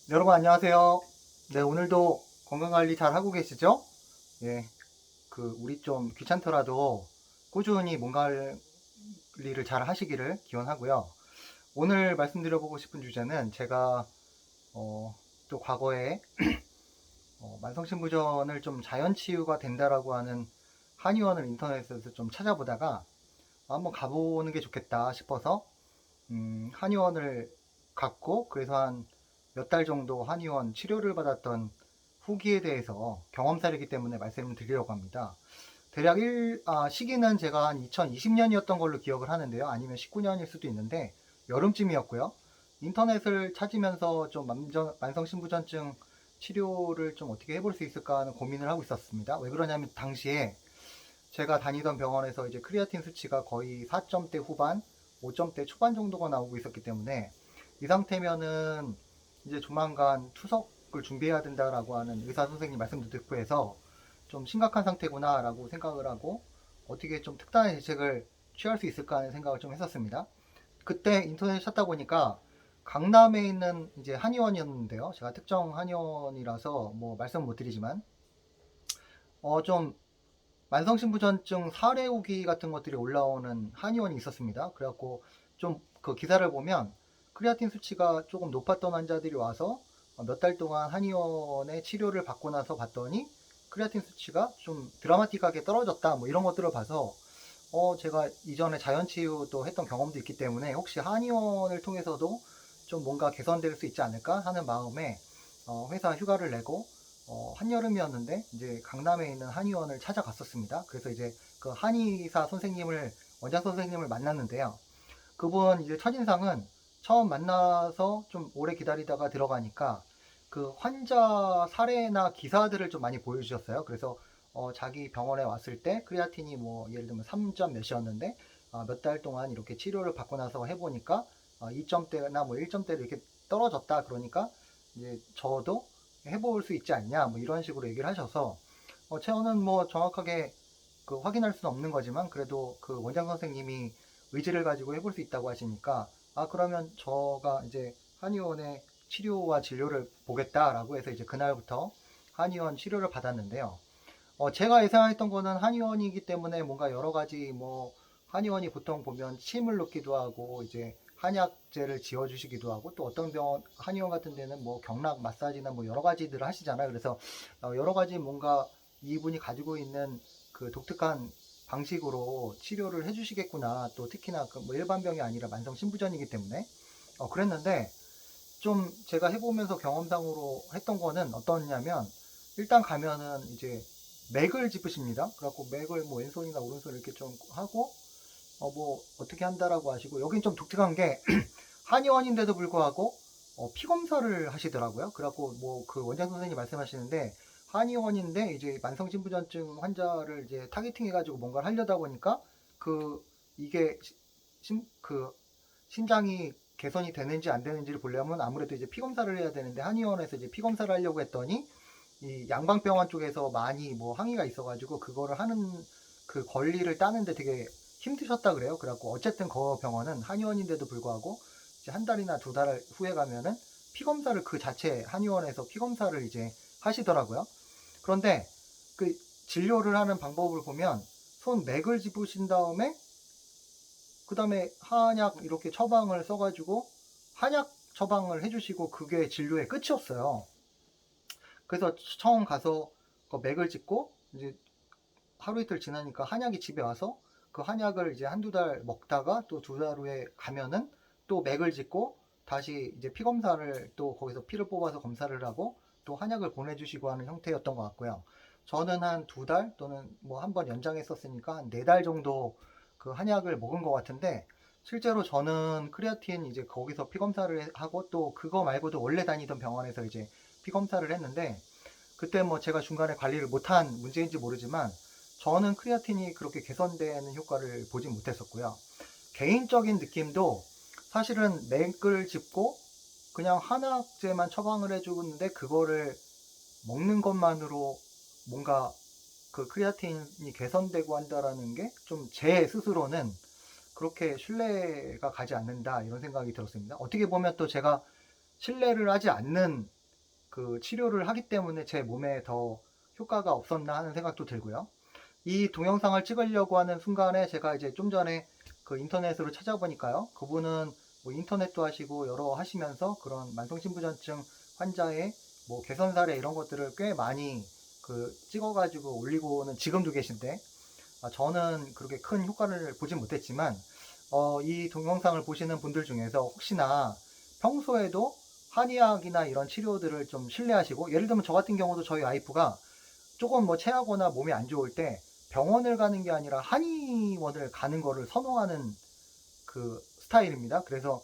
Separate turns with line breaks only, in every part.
여러분 안녕하세요. 네, 오늘도 건강관리 잘 하고 계시죠? 예, 우리 좀 귀찮더라도 꾸준히 몸 관리를 잘 하시기를 기원하고요. 오늘 말씀드려보고 싶은 주제는 제가 또 과거에 만성신부전을 좀 자연치유가 된다라고 하는 한의원을 인터넷에서 좀 찾아보다가 한번 가보는 게 좋겠다 싶어서 한의원을 갔고, 그래서 한 몇 달 정도 한의원 치료를 받았던 후기에 대해서 경험사이기 때문에 말씀을 드리려고 합니다. 대략 시기는 제가 한 2020년이었던 걸로 기억을 하는데요. 아니면 19년일 수도 있는데 여름쯤이었고요. 인터넷을 찾으면서 좀 만성신부전증 치료를 좀 어떻게 해볼 수 있을까 하는 고민을 하고 있었습니다. 왜 그러냐면 당시에 제가 다니던 병원에서 이제 크리아틴 수치가 거의 4점대 후반, 5점대 초반 정도가 나오고 있었기 때문에 이 상태면은 이제 조만간 투석을 준비해야 된다라고 하는 의사 선생님 말씀도 듣고 해서 좀 심각한 상태구나라고 생각을 하고 어떻게 좀 특단의 대책을 취할 수 있을까 하는 생각을 좀 했었습니다. 그때 인터넷 찾다 보니까 강남에 있는 이제 한의원이었는데요. 제가 특정 한의원이라서 뭐 말씀 못 드리지만 좀 만성신부전증 사례 후기 같은 것들이 올라오는 한의원이 있었습니다. 그래갖고 좀 그 기사를 보면 크레아틴 수치가 조금 높았던 환자들이 와서 몇 달 동안 한의원에 치료를 받고 나서 봤더니 크레아틴 수치가 좀 드라마틱하게 떨어졌다, 뭐 이런 것들을 봐서 제가 이전에 자연치유도 했던 경험도 있기 때문에 혹시 한의원을 통해서도 좀 뭔가 개선될 수 있지 않을까 하는 마음에 회사 휴가를 내고 한여름이었는데 이제 강남에 있는 한의원을 찾아갔었습니다. 그래서 이제 그 한의사 선생님을 원장 선생님을 만났는데요. 그분 이제 첫인상은 처음 만나서 좀 오래 기다리다가 들어가니까 그 환자 사례나 기사들을 좀 많이 보여주셨어요. 그래서 자기 병원에 왔을 때 크레아틴이 뭐 예를 들면 3점 몇이었는데 몇 달 동안 이렇게 치료를 받고 나서 해보니까 2점대나 뭐 1점대로 이렇게 떨어졌다. 그러니까 이제 저도 해볼 수 있지 않냐 뭐 이런 식으로 얘기를 하셔서 저는 뭐 정확하게 그 확인할 수는 없는 거지만 그래도 그 원장 선생님이 의지를 가지고 해볼 수 있다고 하시니까 그러면 저가 이제 한의원의 치료와 진료를 보겠다라고 해서 이제 그날부터 한의원 치료를 받았는데요. 제가 예상했던 거는 한의원이기 때문에 뭔가 여러 가지 뭐 한의원이 보통 보면 침을 놓기도 하고 이제 한약재를 지어주시기도 하고 또 어떤 병원 한의원 같은 데는 뭐 경락 마사지나 뭐 여러 가지들을 하시잖아요. 그래서 여러 가지 뭔가 이분이 가지고 있는 그 독특한 방식으로 치료를 해주시겠구나. 또 특히나 그뭐 일반병이 아니라 만성 신부전이기 때문에 그랬는데 좀 제가 해보면서 경험상으로 했던 거는 어떠냐면 일단 가면은 이제 맥을 짚으십니다. 그래갖고 맥을 뭐 왼손이나 오른손 이렇게 좀 하고 뭐 어떻게 한다라고 하시고 여긴 좀 독특한 게 한의원인데도 불구하고 피 검사를 하시더라고요. 그래갖고 뭐 그 원장 선생님이 말씀하시는데 한의원인데 이제 만성신부전증 환자를 이제 타겟팅 해가지고 뭔가를 하려다 보니까 그 이게 그 신장이 개선이 되는지 안 되는지를 보려면 아무래도 이제 피 검사를 해야 되는데 한의원에서 이제 피 검사를 하려고 했더니 이 양방병원 쪽에서 많이 뭐 항의가 있어가지고 그거를 하는 그 권리를 따는데 되게 힘드셨다 그래요. 그래갖고 어쨌든 그 병원은 한의원인데도 불구하고 이제 한 달이나 두 달 후에 가면은 피 검사를 그 자체 한의원에서 피 검사를 이제 하시더라고요. 그런데 그 진료를 하는 방법을 보면 손 맥을 짚으신 다음에 그 다음에 한약 이렇게 처방을 써가지고 한약 처방을 해주시고 그게 진료의 끝이었어요. 그래서 처음 가서 그 맥을 짚고 이제 하루 이틀 지나니까 한약이 집에 와서 그 한약을 이제 한두 달 먹다가 또 두 달 후에 가면은 또 맥을 짚고 다시 이제 피 검사를 또 거기서 피를 뽑아서 검사를 하고 또 한약을 보내주시고 하는 형태였던 것 같고요. 저는 한 두 달 또는 뭐 한 번 연장했었으니까 한 네 달 정도 그 한약을 먹은 것 같은데 실제로 저는 크레아틴 이제 거기서 피 검사를 하고 또 그거 말고도 원래 다니던 병원에서 이제 피 검사를 했는데 그때 뭐 제가 중간에 관리를 못한 문제인지 모르지만 저는 크레아틴이 그렇게 개선되는 효과를 보진 못했었고요. 개인적인 느낌도 사실은 맥을 짚고 그냥 한약제만 처방을 해주는데 그거를 먹는 것만으로 뭔가 그 크레아틴이 개선되고 한다라는 게 좀 제 스스로는 그렇게 신뢰가 가지 않는다 이런 생각이 들었습니다. 어떻게 보면 또 제가 신뢰를 하지 않는 그 치료를 하기 때문에 제 몸에 더 효과가 없었나 하는 생각도 들고요. 이 동영상을 찍으려고 하는 순간에 제가 이제 좀 전에 그 인터넷으로 찾아보니까요. 그분은 뭐 인터넷도 하시고 여러 하시면서 그런 만성신부전증 환자의 뭐 개선 사례 이런 것들을 꽤 많이 그 찍어가지고 올리고는 지금도 계신데, 저는 그렇게 큰 효과를 보진 못했지만 이 동영상을 보시는 분들 중에서 혹시나 평소에도 한의학이나 이런 치료들을 좀 신뢰하시고, 예를 들면 저 같은 경우도 저희 와이프가 조금 뭐 체하거나 몸이 안 좋을 때 병원을 가는 게 아니라 한의원을 가는 거를 선호하는 그 스타일입니다. 그래서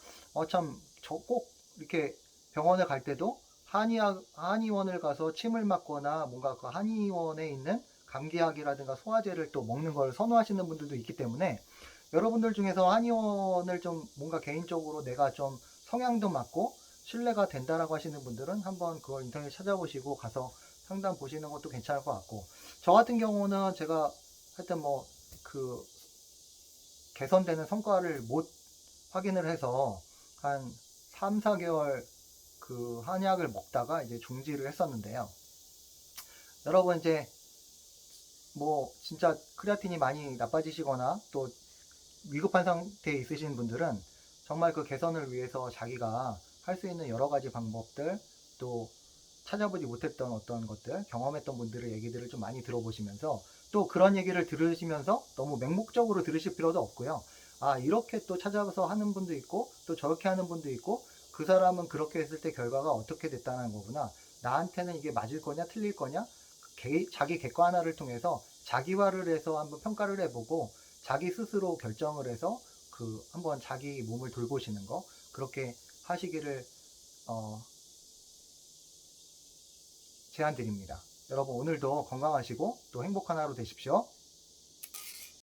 참 저 꼭 이렇게 병원을 갈 때도 한의원을 가서 침을 맞거나 뭔가 그 한의원에 있는 감기약이라든가 소화제를 또 먹는 걸 선호하시는 분들도 있기 때문에, 여러분들 중에서 한의원을 좀 뭔가 개인적으로 내가 좀 성향도 맞고 신뢰가 된다라고 하시는 분들은 한번 그걸 인터넷 찾아보시고 가서 상담 보시는 것도 괜찮을 것 같고, 저 같은 경우는 제가 하여튼 뭐 그 개선되는 성과를 못 확인을 해서 한 3, 4개월 그 한약을 먹다가 이제 중지를 했었는데요. 여러분 이제 뭐 진짜 크레아틴이 많이 나빠지시거나 또 위급한 상태에 있으신 분들은 정말 그 개선을 위해서 자기가 할 수 있는 여러 가지 방법들, 또 찾아보지 못했던 어떤 것들, 경험했던 분들의 얘기들을 좀 많이 들어보시면서, 또 그런 얘기를 들으시면서 너무 맹목적으로 들으실 필요도 없고요. 이렇게 또 찾아서 하는 분도 있고 또 저렇게 하는 분도 있고, 그 사람은 그렇게 했을 때 결과가 어떻게 됐다는 거구나, 나한테는 이게 맞을 거냐 틀릴 거냐, 자기 객관화를 통해서 자기화를 해서 한번 평가를 해보고 자기 스스로 결정을 해서 그 한번 자기 몸을 돌보시는 거, 그렇게 하시기를 제안 드립니다. 여러분 오늘도 건강하시고 또 행복한 하루 되십시오.